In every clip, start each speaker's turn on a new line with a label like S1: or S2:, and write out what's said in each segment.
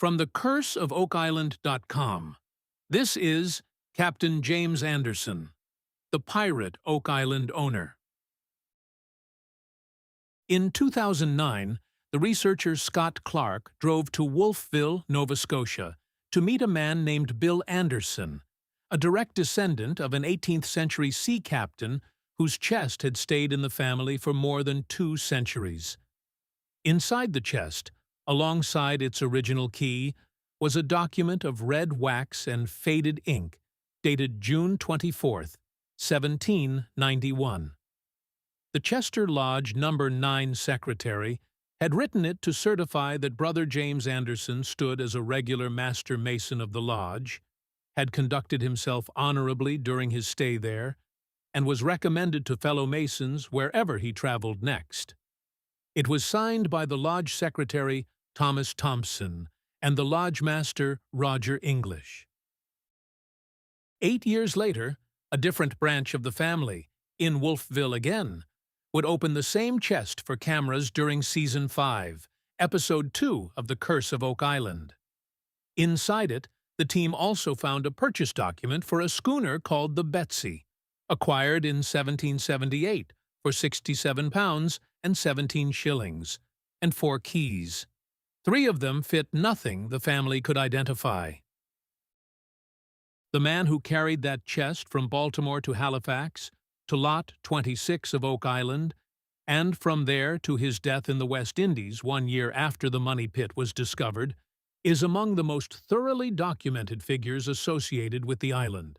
S1: From the curseofoakisland.com, this is Captain James Anderson, the pirate Oak Island owner. In 2009, the researcher Scott Clark drove to Wolfville, Nova Scotia, to meet a man named Bill Anderson, a direct descendant of an 18th-century sea captain whose chest had stayed in the family for more than 2 centuries. Inside the chest, alongside its original key, was a document of red wax and faded ink dated June 24, 1791. The Chester Lodge No. 9 secretary had written it to certify that Brother James Anderson stood as a regular master mason of the lodge, had conducted himself honorably during his stay there, and was recommended to fellow masons wherever he traveled next. It was signed by the lodge secretary Thomas Thompson and the lodge master Roger English. 8 years later, a different branch of the family, in Wolfville again, would open the same chest for cameras during Season 5, Episode 2 of The Curse of Oak Island. Inside it, the team also found a purchase document for a schooner called the Betsy, acquired in 1778 for £67 and 17 shillings, and 4 keys. 3 of them fit nothing the family could identify. The man who carried that chest from Baltimore to Halifax, to Lot 26 of Oak Island, and from there to his death in the West Indies 1 year after the money pit was discovered, is among the most thoroughly documented figures associated with the island.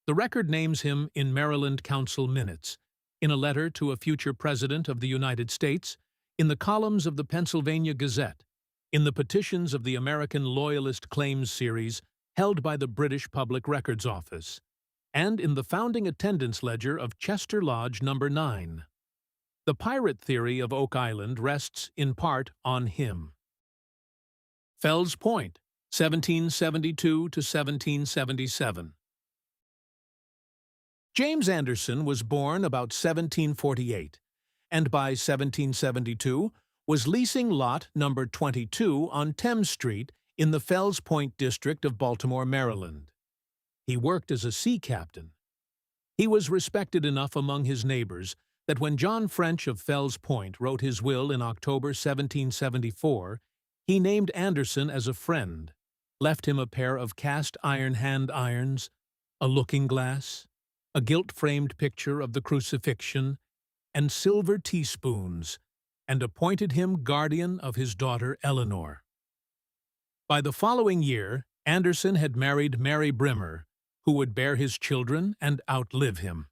S1: The record names him in Maryland Council minutes, in a letter to a future President of the United States, in the columns of the Pennsylvania Gazette, in the petitions of the American Loyalist Claims series held by the British Public Records Office, and in the founding attendance ledger of Chester Lodge No. 9. The pirate theory of Oak Island rests in part on him. Fells Point, 1772 to 1777. James Anderson was born about 1748, and by 1772 was leasing lot number 22 on Thames Street in the Fells Point district of Baltimore, Maryland. He worked as a sea captain. He was respected enough among his neighbors that when John French of Fells Point wrote his will in October 1774, he named Anderson as a friend, left him a pair of cast-iron hand-irons, a looking-glass, a gilt-framed picture of the crucifixion, and silver teaspoons, and appointed him guardian of his daughter Eleanor. By the following year, Anderson had married Mary Brimmer, who would bear his children and outlive him.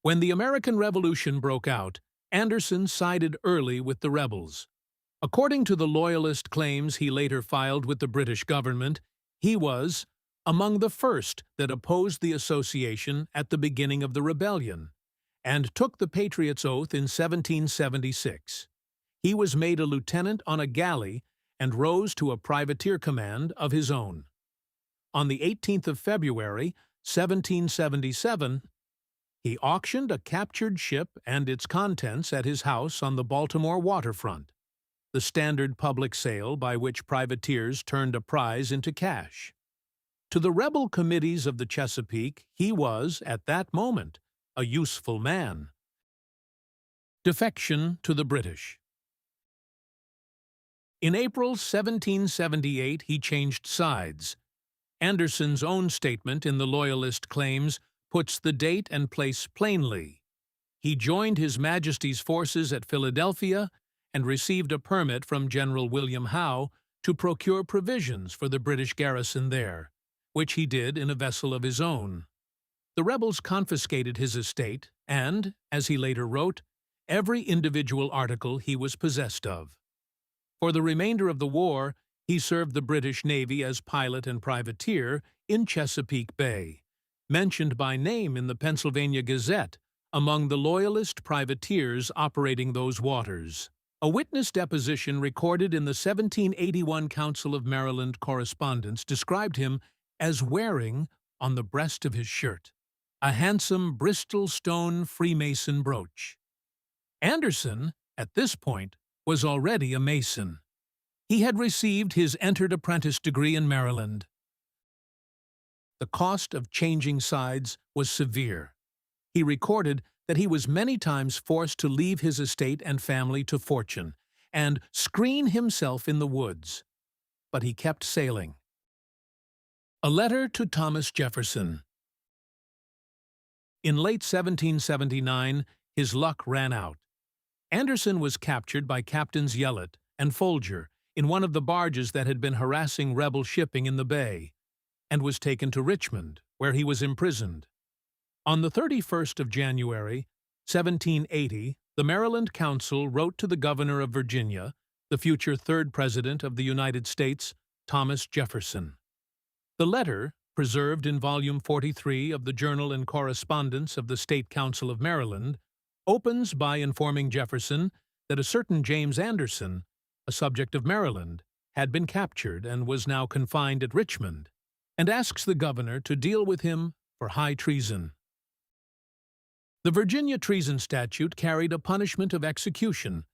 S1: When the American Revolution broke out, Anderson sided early with the rebels. According to the Loyalist claims he later filed with the British government, he was among the first that opposed the association at the beginning of the rebellion, and took the patriot's oath in 1776. He was made a lieutenant on a galley and rose to a privateer command of his own. On the 18th of February, 1777, he auctioned a captured ship and its contents at his house on the Baltimore waterfront, the standard public sale by which privateers turned a prize into cash. To the rebel committees of the Chesapeake, he was, at that moment, a useful man. Defection to the British. In April 1778, he changed sides. Anderson's own statement in the Loyalist claims puts the date and place plainly. He joined His Majesty's forces at Philadelphia and received a permit from General William Howe to procure provisions for the British garrison there, which he did in a vessel of his own. The rebels confiscated his estate and, as he later wrote, every individual article he was possessed of. For the remainder of the war, he served the British Navy as pilot and privateer in Chesapeake Bay, mentioned by name in the Pennsylvania Gazette among the Loyalist privateers operating those waters. A witness deposition recorded in the 1781 Council of Maryland correspondence described him as wearing, on the breast of his shirt, a handsome Bristol stone Freemason brooch. Anderson, at this point, was already a Mason. He had received his entered apprentice degree in Maryland. The cost of changing sides was severe. He recorded that he was many times forced to leave his estate and family to fortune and screen himself in the woods. But he kept sailing. A letter to Thomas Jefferson. In late 1779, his luck ran out. Anderson was captured by Captains Yellett and Folger in one of the barges that had been harassing rebel shipping in the bay, and was taken to Richmond, where he was imprisoned. On the 31st of January, 1780, the Maryland Council wrote to the Governor of Virginia, the future third President of the United States, Thomas Jefferson. The letter, preserved in Volume 43 of the Journal and Correspondence of the State Council of Maryland, opens by informing Jefferson that a certain James Anderson, a subject of Maryland, had been captured and was now confined at Richmond, and asks the governor to deal with him for high treason. The Virginia treason statute carried a punishment of execution,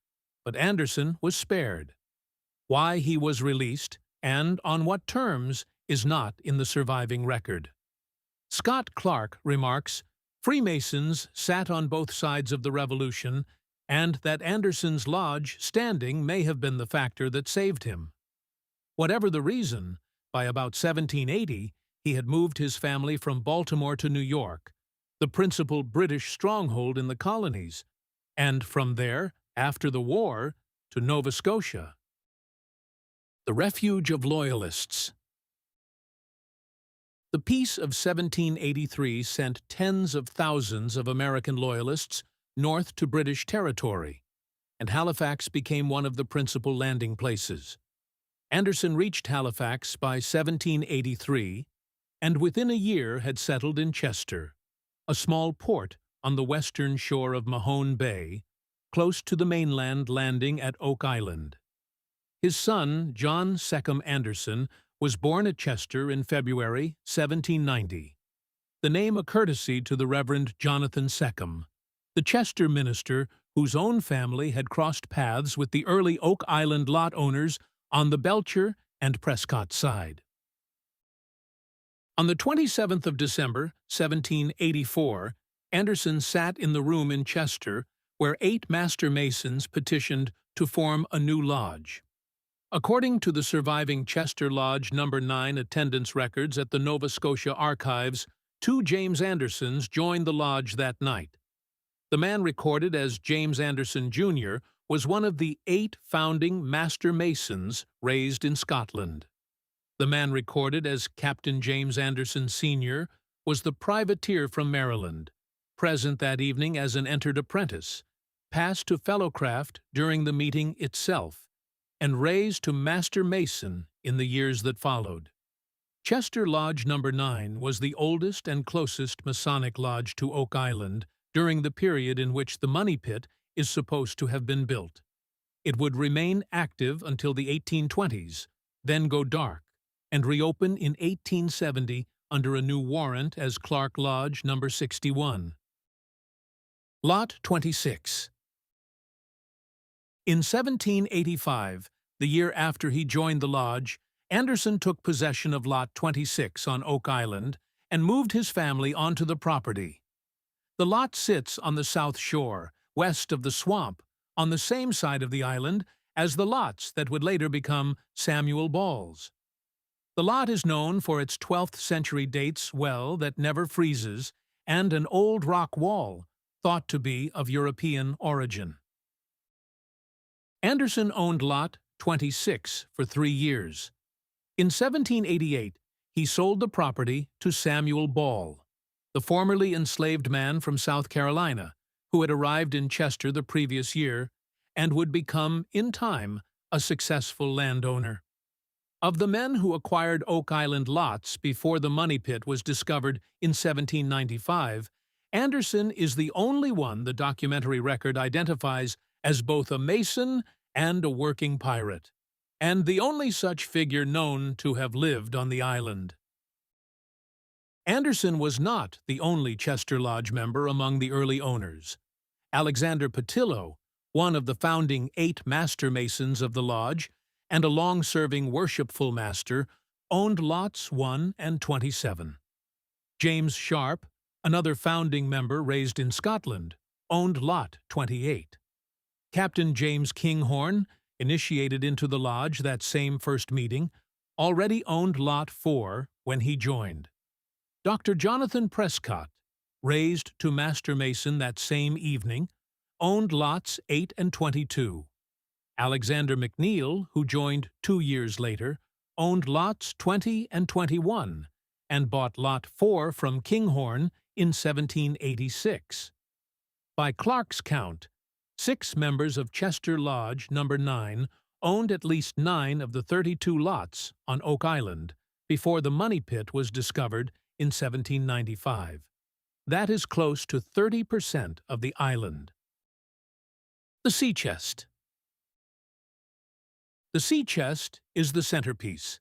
S1: but Anderson was spared. Why he was released, and on what terms, is not in the surviving record. Scott Clark remarks, Freemasons sat on both sides of the Revolution, and that Anderson's lodge standing may have been the factor that saved him. Whatever the reason, by about 1780, he had moved his family from Baltimore to New York, the principal British stronghold in the colonies, and from there, after the war, to Nova Scotia. The refuge of Loyalists. The Peace of 1783 sent tens of thousands of American Loyalists north to British territory, and Halifax became one of the principal landing places. Anderson reached Halifax by 1783, and within a year had settled in Chester, a small port on the western shore of Mahone Bay, close to the mainland landing at Oak Island. His son, John Seckham Anderson, was born at Chester in February 1790. The name a courtesy to the Reverend Jonathan Seckham, the Chester minister whose own family had crossed paths with the early Oak Island lot owners on the Belcher and Prescott side. On the 27th of December, 1784, Anderson sat in the room in Chester where 8 master masons petitioned to form a new lodge. According to the surviving Chester Lodge No. 9 attendance records at the Nova Scotia Archives, 2 James Andersons joined the lodge that night. The man recorded as James Anderson, Jr. was one of the 8 founding Master Masons raised in Scotland. The man recorded as Captain James Anderson, Sr. was the privateer from Maryland, present that evening as an entered apprentice, passed to fellowcraft during the meeting itself, and raised to Master Mason in the years that followed. Chester Lodge No. 9 was the oldest and closest Masonic lodge to Oak Island during the period in which the Money Pit is supposed to have been built. It would remain active until the 1820s, then go dark, and reopen in 1870 under a new warrant as Clark Lodge No. 61. Lot 26. In 1785, the year after he joined the lodge, Anderson took possession of Lot 26 on Oak Island and moved his family onto the property. The lot sits on the south shore, west of the swamp, on the same side of the island as the lots that would later become Samuel Ball's. The lot is known for its 12th century dates well that never freezes and an old rock wall, thought to be of European origin. Anderson owned Lot 26 for 3 years. In 1788, he sold the property to Samuel Ball, the formerly enslaved man from South Carolina, who had arrived in Chester the previous year and would become, in time, a successful landowner. Of the men who acquired Oak Island lots before the Money Pit was discovered in 1795, Anderson is the only one the documentary record identifies as both a Mason and a working pirate, and the only such figure known to have lived on the island. Anderson was not the only Chester Lodge member among the early owners. Alexander Patillo, one of the founding 8 master masons of the lodge, and a long-serving worshipful master, owned lots 1 and 27. James Sharp, another founding member raised in Scotland, owned lot 28. Captain James Kinghorn, initiated into the lodge that same first meeting, already owned lot 4 when he joined. Dr. Jonathan Prescott, raised to Master Mason that same evening, owned lots 8 and 22. Alexander McNeil, who joined 2 years later, owned lots 20 and 21, and bought lot 4 from Kinghorn in 1786. By Clark's count, 6 members of Chester Lodge No. 9 owned at least 9 of the 32 lots on Oak Island before the money pit was discovered in 1795. That is close to 30% of the island. The sea chest. The sea chest is the centerpiece.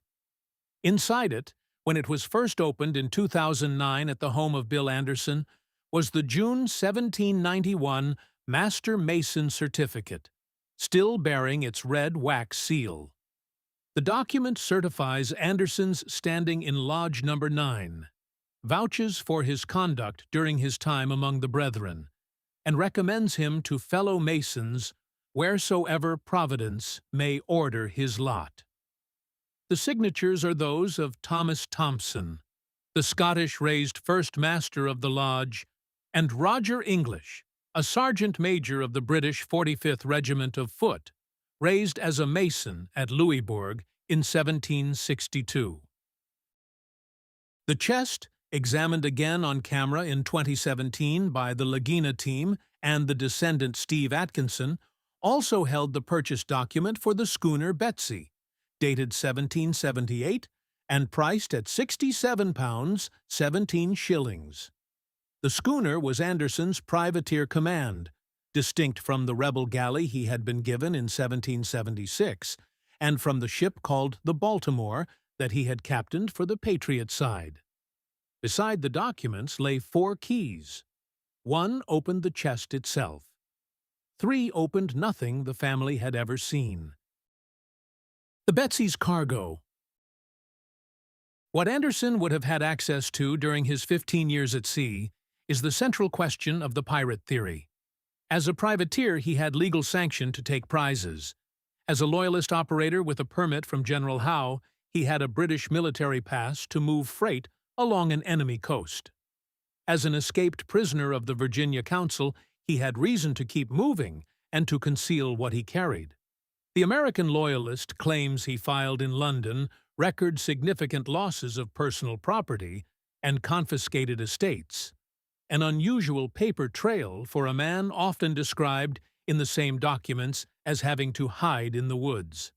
S1: Inside it, when it was first opened in 2009 at the home of Bill Anderson, was the June 1791 Master Mason Certificate, still bearing its red wax seal. The document certifies Anderson's standing in Lodge No. 9, vouches for his conduct during his time among the brethren, and recommends him to fellow Masons wheresoever Providence may order his lot. The signatures are those of Thomas Thompson, the Scottish-raised first master of the lodge, and Roger English, a sergeant major of the British 45th Regiment of Foot, raised as a Mason at Louisbourg in 1762. The chest, examined again on camera in 2017 by the Laguna team and the descendant Steve Atkinson, also held the purchase document for the schooner Betsy, dated 1778 and priced at £67, 17 shillings. The schooner was Anderson's privateer command, distinct from the rebel galley he had been given in 1776, and from the ship called the Baltimore that he had captained for the Patriot side. Beside the documents lay 4 keys. 1 opened the chest itself. 3 opened nothing the family had ever seen. The Betsy's cargo. What Anderson would have had access to during his 15 years at sea is the central question of the pirate theory. As a privateer, he had legal sanction to take prizes. As a loyalist operator with a permit from General Howe, he had a British military pass to move freight along an enemy coast. As an escaped prisoner of the Virginia Council, he had reason to keep moving and to conceal what he carried. The American loyalist claims he filed in London record significant losses of personal property and confiscated estates, an unusual paper trail for a man often described in the same documents as having to hide in the woods.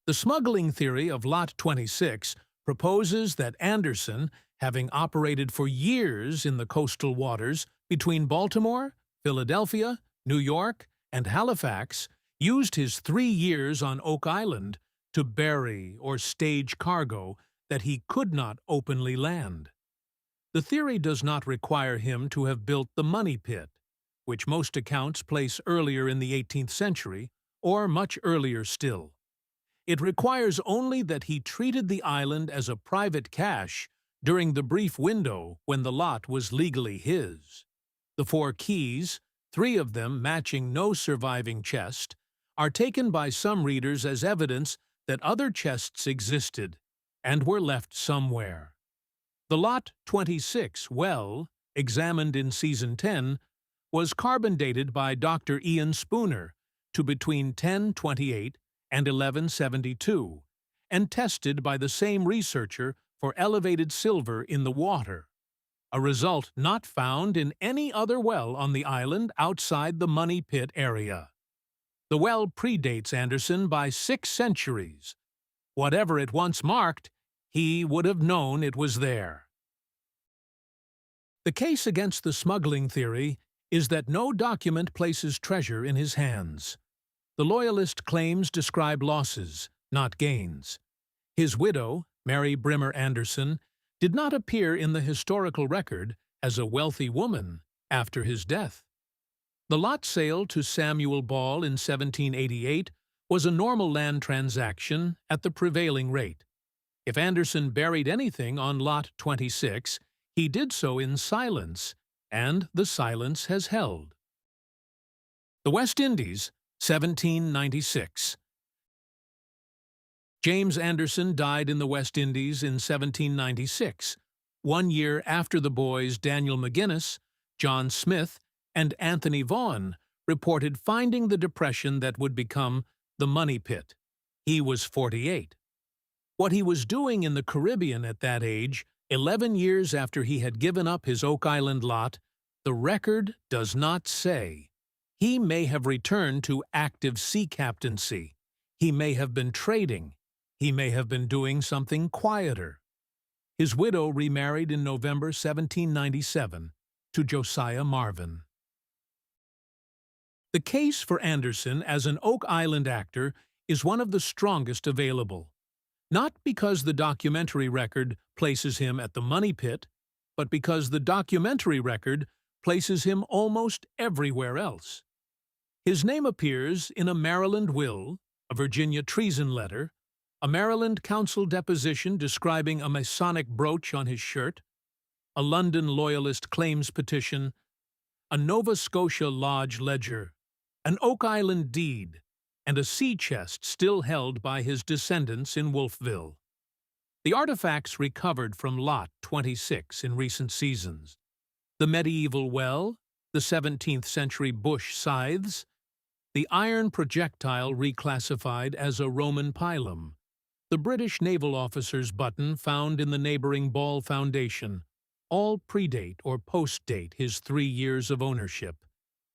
S1: The smuggling theory of Lot 26 proposes that Anderson, having operated for years in the coastal waters between Baltimore, Philadelphia, New York, and Halifax, used his 3 years on Oak Island to bury or stage cargo that he could not openly land. The theory does not require him to have built the money pit, which most accounts place earlier in the 18th century, or much earlier still. It requires only that he treated the island as a private cache during the brief window when the lot was legally his. The 4 keys, 3 of them matching no surviving chest, are taken by some readers as evidence that other chests existed and were left somewhere. The Lot 26 well, examined in Season 10, was carbon dated by Dr. Ian Spooner to between 1028 and 1172, and tested by the same researcher for elevated silver in the water, a result not found in any other well on the island outside the Money Pit area. The well predates Anderson by 6 centuries. Whatever it once marked, he would have known it was there. The case against the smuggling theory is that no document places treasure in his hands. The Loyalist claims describe losses, not gains. His widow, Mary Brimmer Anderson, did not appear in the historical record as a wealthy woman after his death. The lot sale to Samuel Ball in 1788 was a normal land transaction at the prevailing rate. If Anderson buried anything on Lot 26, he did so in silence, and the silence has held. The West Indies, 1796. James Anderson died in the West Indies in 1796, 1 year after the boys Daniel McGinnis, John Smith, and Anthony Vaughan reported finding the depression that would become the Money Pit. He was 48. What he was doing in the Caribbean at that age, 11 years after he had given up his Oak Island lot, the record does not say. He may have returned to active sea captaincy. He may have been trading. He may have been doing something quieter. His widow remarried in November 1797 to Josiah Marvin. The case for Anderson as an Oak Island actor is one of the strongest available, not because the documentary record places him at the Money Pit, but because the documentary record places him almost everywhere else. His name appears in a Maryland will, a Virginia treason letter, a Maryland council deposition describing a Masonic brooch on his shirt, a London Loyalist claims petition, a Nova Scotia lodge ledger, an Oak Island deed, and a sea chest still held by his descendants in Wolfville. The artifacts recovered from Lot 26 in recent seasons, the medieval well, the 17th-century bush scythes, the iron projectile reclassified as a Roman pilum, the British naval officer's button found in the neighboring Ball Foundation, all predate or post-date his 3 years of ownership,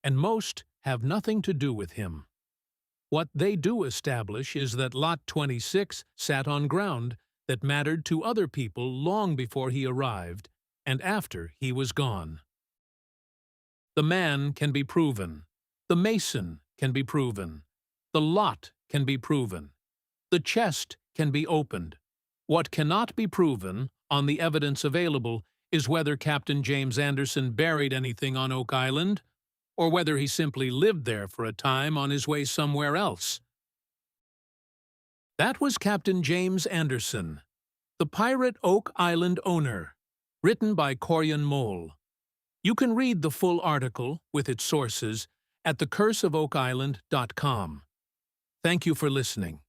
S1: and most have nothing to do with him. What they do establish is that Lot 26 sat on ground that mattered to other people long before he arrived and after he was gone. The man can be proven. The mason can be proven. The lot can be proven. The chest can be opened. What cannot be proven, on the evidence available, is whether Captain James Anderson buried anything on Oak Island, or whether he simply lived there for a time on his way somewhere else. That was Captain James Anderson, the pirate Oak Island owner, written by Corian Mole. You can read the full article, with its sources, at thecurseofoakisland.com. Thank you for listening.